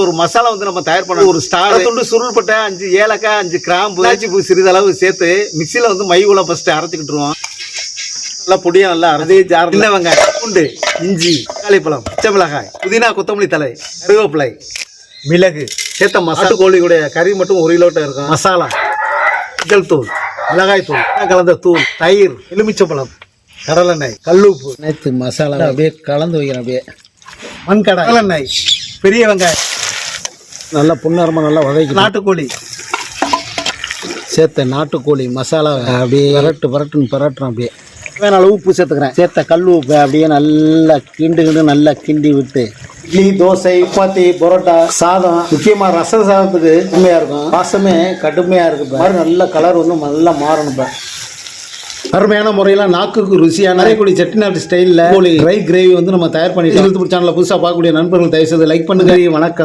ஒரு மசாலா வந்து நம்ம தயார் பண்ண ஒரு ஸ்டார் துண்டு சுருள்பட்ட 5 ஏலக்காய் 5 கிராம்பு இலாச்சி பூ சிறிதளவு சேர்த்து மிக்சியில வந்து மைகுல ஃபர்ஸ்ட் அரைச்சிக்கிட்டுருவோம். நல்லா பொடியா நல்லா அதே ஜார் சின்ன வெங்காயம் பூண்டு இஞ்சி தக்காளி பழம் பச்சை மிளகாய் புதினா கொத்தமல்லி தழை கருவேப்பிலை மிளகு சேர்த்த மசாலா கோழியுடைய கறி மட்டும் 1 கிலோட்ட இருக்கும். மசாலா மஞ்சள் தூள் மிளகாய் தூள் கலந்த தூள் தயிர் எலுமிச்சம்பழம் கடலெண்ணெய் கல்லுப்பு நேற்று மசாலா அப்படியே கலந்து வைக்கிறேன். அப்படியே மண்கடை கடலெண்ணெய் பெரிய வெங்காயம் நல்லா புண்ணரமாக நல்லா வதக்கி நாட்டுக்கோழி சேர்த்த நாட்டுக்கோழி மசாலா அப்படியே பரட்டுன்னு பரட்டுறோம். அப்படியே வேணால உப்பு சேர்த்துக்கிறேன். சேர்த்த கல் உப்பு அப்படியே நல்லா நல்லா கிண்டி விட்டு இட்லி தோசை சப்பாத்தி பரோட்டா சாதம் முக்கியமாக ரச சாதத்துக்கு கடுமையாக இருக்கும். வாசமே கடுமையாக இருக்கு. மாதிரி நல்ல கலர் வந்து நல்லா மாறணும். இப்போ அருமையான முறையில் நாக்குக்கு ருசியான அரைக்குடி செட்டிநாடு ஸ்டைலில் கோழி ட்ரை கிரேவி வந்து நம்ம தயார் பண்ணிட்டு சேனலில் புதுசாக பார்க்கக்கூடிய நண்பர்கள் தயவுசெய்து லைக் பண்ணுங்க. வணக்கம்.